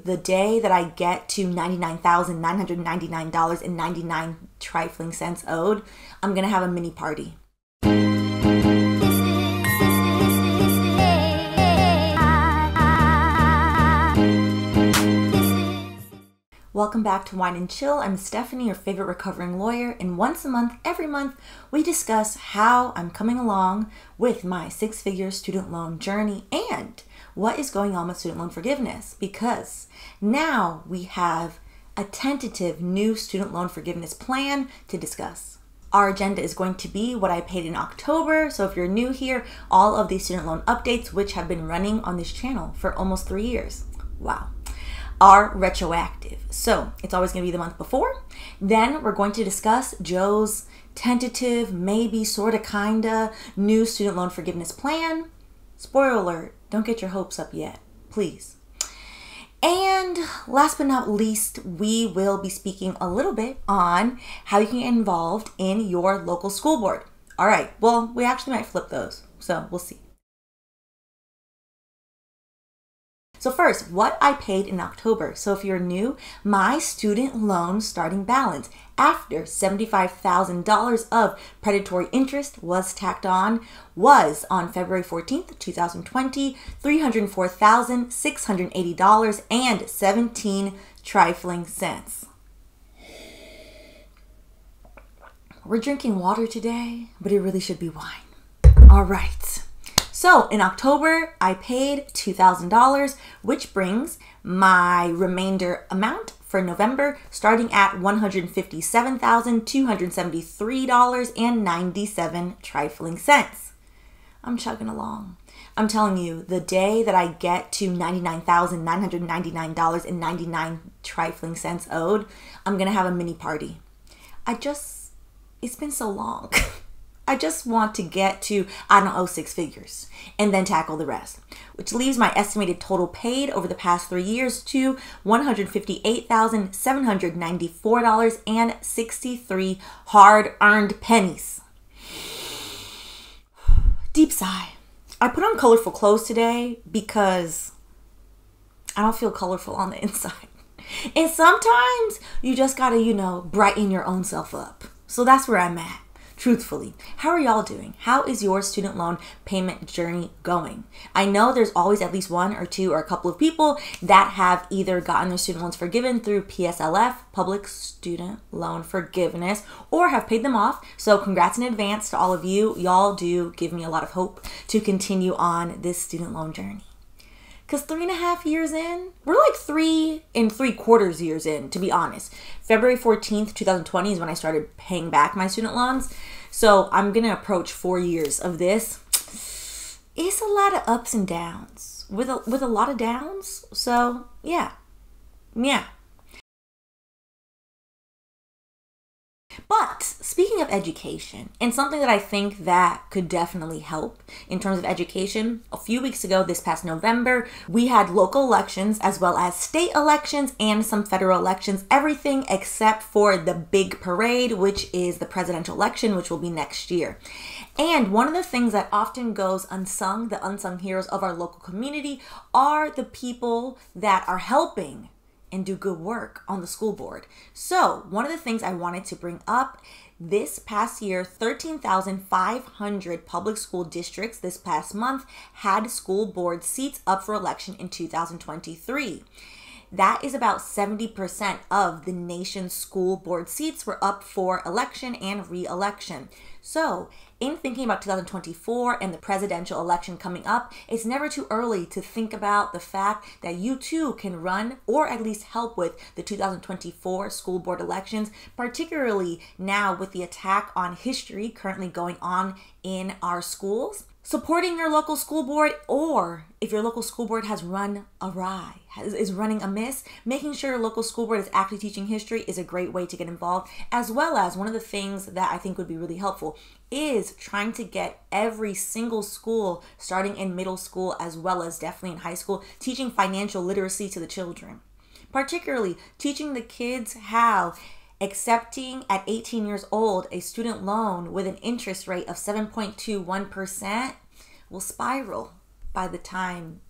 the day that I get to $99,999.99 trifling cents owed, I'm gonna have a mini party. Welcome back to Wine and Chill. I'm Stephanie, your favorite recovering lawyer, and once a month, every month, we discuss how I'm coming along with my six-figure student loan journey and what is going on with student loan forgiveness, because now we have a tentative new student loan forgiveness plan to discuss. Our agenda is going to be what I paid in October. So if you're new here, all of these student loan updates, which have been running on this channel for almost 3 years, wow, are retroactive. So it's always going to be the month before. Then we're going to discuss Joe's tentative, maybe, sorta, kinda new student loan forgiveness plan. Spoiler alert, don't get your hopes up yet, please. And last but not least, we will be speaking a little bit on how you can get involved in your local school board. All right, well, we actually might flip those, so we'll see. So first, what I paid in October. So if you're new, my student loan starting balance after $75,000 of predatory interest was tacked on was on February 14th, 2020, $304,680.17 trifling cents. We're drinking water today, but it really should be wine. All right. So in October, I paid $2,000, which brings my remainder amount for November starting at $157,273.97 trifling cents. I'm chugging along. I'm telling you, the day that I get to $99,999.99 trifling cents owed, I'm gonna have a mini party. It's been so long. I just want to get to, I don't owe six figures and then tackle the rest, which leaves my estimated total paid over the past 3 years to $158,794.63 hard-earned pennies. Deep sigh. I put on colorful clothes today because I don't feel colorful on the inside. And sometimes you just gotta, brighten your own self up. So that's where I'm at. Truthfully, how are y'all doing? How is your student loan payment journey going? I know there's always at least one or two or a couple of people that have either gotten their student loans forgiven through PSLF, Public Student Loan Forgiveness, or have paid them off. So congrats in advance to all of you. Y'all do give me a lot of hope to continue on this student loan journey. Because 3.5 years in, we're like 3 3/4 years in, to be honest. February 14th, 2020 is when I started paying back my student loans. So I'm going to approach 4 years of this. It's a lot of ups and downs with a lot of downs. So yeah. But speaking of education, and something that I think that could definitely help in terms of education, a few weeks ago, this past November, we had local elections as well as state elections and some federal elections, everything except for the big parade, which is the presidential election, which will be next year. And one of the things that often goes unsung, the unsung heroes of our local community, are the people that are helping and do good work on the school board. So one of the things I wanted to bring up, this past year, 13,500 public school districts this past month had school board seats up for election in 2023. That is about 70% of the nation's school board seats were up for election and re-election. So in thinking about 2024 and the presidential election coming up, it's never too early to think about the fact that you too can run or at least help with the 2024 school board elections, particularly now with the attack on history currently going on in our schools. Supporting your local school board, or if your local school board has run awry, is running amiss, making sure your local school board is actually teaching history is a great way to get involved. As well as one of the things that I think would be really helpful is trying to get every single school, starting in middle school as well as definitely in high school, teaching financial literacy to the children. Particularly teaching the kids how accepting at 18 years old a student loan with an interest rate of 7.21% will spiral by the time,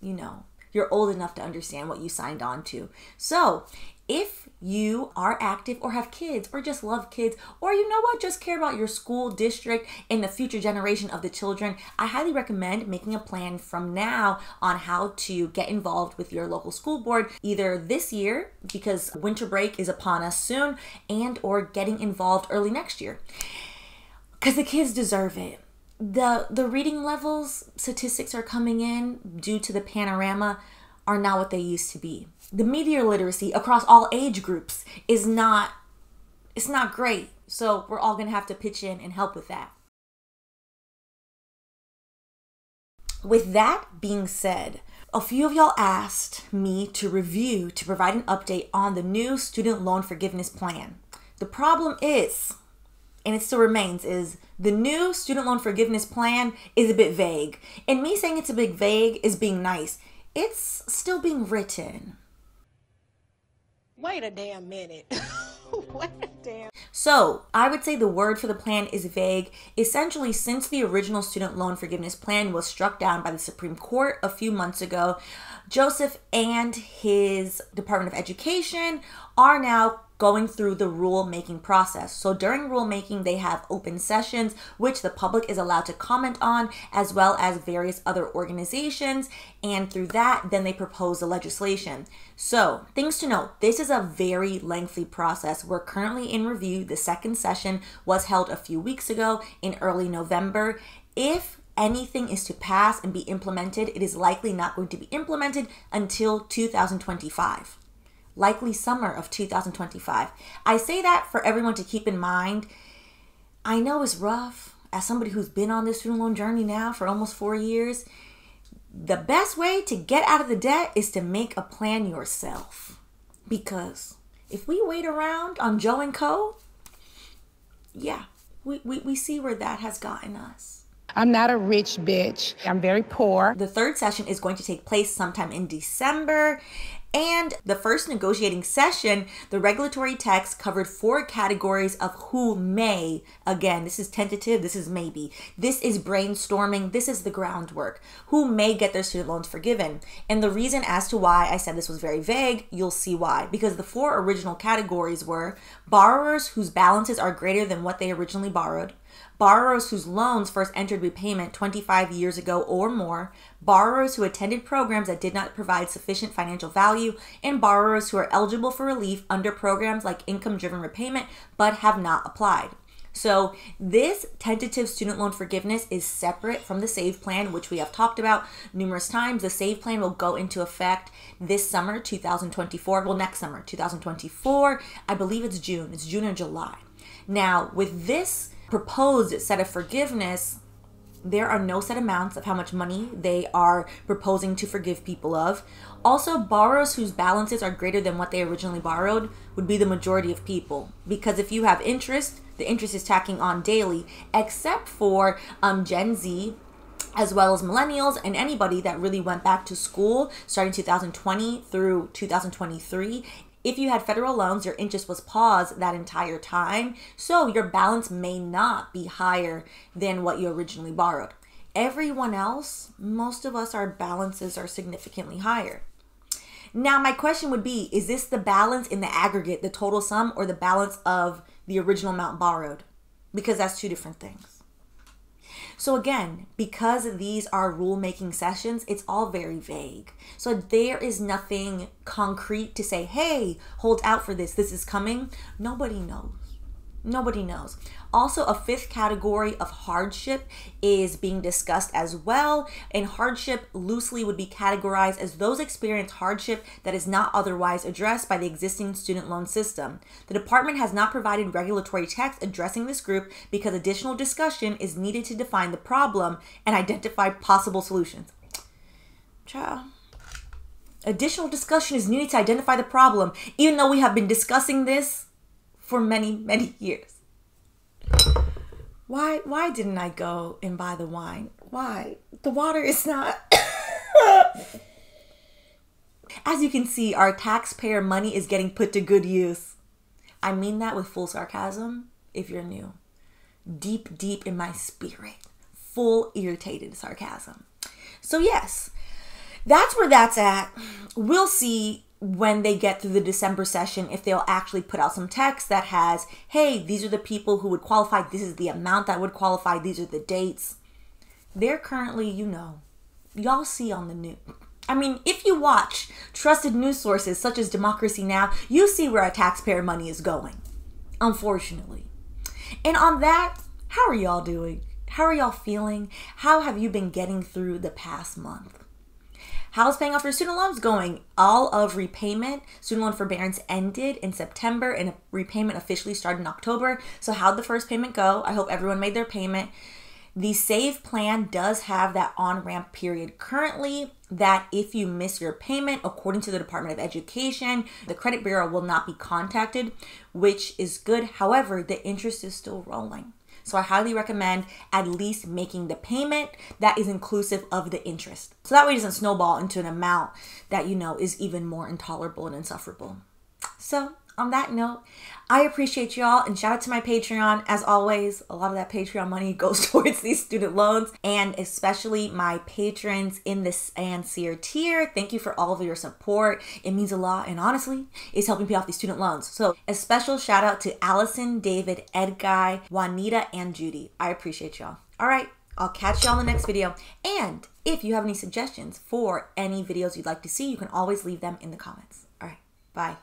you're old enough to understand what you signed on to. So if you are active or have kids or just love kids, or you know what, just care about your school district and the future generation of the children, I highly recommend making a plan from now on how to get involved with your local school board, either this year because winter break is upon us soon, and or getting involved early next year, because the kids deserve it. The reading levels statistics are coming in due to the panorama are not what they used to be. The media literacy across all age groups is not great. So we're all going to have to pitch in and help with that. With that being said, a few of y'all asked me to provide an update on the new student loan forgiveness plan. The problem is, and it still remains, is the new student loan forgiveness plan is a bit vague. And me saying it's a bit vague is being nice. It's still being written. Wait a damn minute. Wait a damn. So I would say the word for the plan is vague. Essentially, since the original student loan forgiveness plan was struck down by the Supreme Court a few months ago, Joseph and his Department of Education are now going through the rule-making process. So during rulemaking, they have open sessions, which the public is allowed to comment on, as well as various other organizations. And through that, then they propose the legislation. So things to note, this is a very lengthy process. We're currently in review. The second session was held a few weeks ago in early November. If anything is to pass and be implemented, it is likely not going to be implemented until 2025. Likely summer of 2025. I say that for everyone to keep in mind. I know it's rough. As somebody who's been on this student loan journey now for almost 4 years, the best way to get out of the debt is to make a plan yourself. Because if we wait around on Joe and Co., yeah, we see where that has gotten us. I'm not a rich bitch. I'm very poor. The third session is going to take place sometime in December. And the first negotiating session, the regulatory text covered 4 categories of who may, again, this is tentative, this is maybe, this is brainstorming, this is the groundwork, who may get their student loans forgiven. And the reason as to why I said this was very vague, you'll see why. Because the 4 original categories were borrowers whose balances are greater than what they originally borrowed, borrowers whose loans first entered repayment 25 years ago or more, borrowers who attended programs that did not provide sufficient financial value, and borrowers who are eligible for relief under programs like income-driven repayment but have not applied. So this tentative student loan forgiveness is separate from the SAVE plan, which we have talked about numerous times. The SAVE plan will go into effect this summer, 2024. Well, next summer, 2024. I believe it's June. It's June or July. Now, with this proposed set of forgiveness, there are no set amounts of how much money they are proposing to forgive people of. Also, borrowers whose balances are greater than what they originally borrowed would be the majority of people. Because if you have interest, the interest is tacking on daily, except for Gen Z, as well as millennials and anybody that really went back to school starting 2020 through 2023. If you had federal loans, your interest was paused that entire time, so your balance may not be higher than what you originally borrowed. Everyone else, most of us, our balances are significantly higher. Now, my question would be, is this the balance in the aggregate, the total sum, or the balance of the original amount borrowed? Because that's 2 different things. So again, because these are rulemaking sessions, it's all very vague. So there is nothing concrete to say, hey, hold out for this. This is coming. Nobody knows. Nobody knows. Also, a 5th category of hardship is being discussed as well. And hardship loosely would be categorized as those experience hardship that is not otherwise addressed by the existing student loan system. The department has not provided regulatory text addressing this group because additional discussion is needed to define the problem and identify possible solutions. Ciao. Additional discussion is needed to identify the problem, even though we have been discussing this for many, many years. Why didn't I go and buy the wine? Why? The water is not... As you can see, our taxpayer money is getting put to good use. I mean that with full sarcasm, if you're new. Deep, deep in my spirit. Full irritated sarcasm. So yes, that's where that's at. We'll see when they get through the December session if they'll actually put out some text that has, hey, these are the people who would qualify. This is the amount that would qualify. These are the dates. They're currently, y'all see on the news. I mean, if you watch trusted news sources such as Democracy Now!, you see where our taxpayer money is going, unfortunately. And on that, how are y'all doing? How are y'all feeling? How have you been getting through the past month? How's paying off your student loans going? All of repayment, student loan forbearance ended in September and repayment officially started in October. So how'd the first payment go? I hope everyone made their payment. The SAVE plan does have that on-ramp period currently that if you miss your payment, according to the Department of Education, the credit bureau will not be contacted, which is good. However, the interest is still rolling. So I highly recommend at least making the payment that is inclusive of the interest. So that way it doesn't snowball into an amount that, is even more intolerable and insufferable. So on that note, I appreciate y'all and shout out to my Patreon. As always, a lot of that Patreon money goes towards these student loans, and especially my patrons in the Sincere tier. Thank you for all of your support. It means a lot, and honestly, it's helping pay off these student loans. So a special shout out to Allison, David, Ed Guy, Juanita, and Judy. I appreciate y'all. All right, I'll catch y'all in the next video. And if you have any suggestions for any videos you'd like to see, you can always leave them in the comments. All right, bye.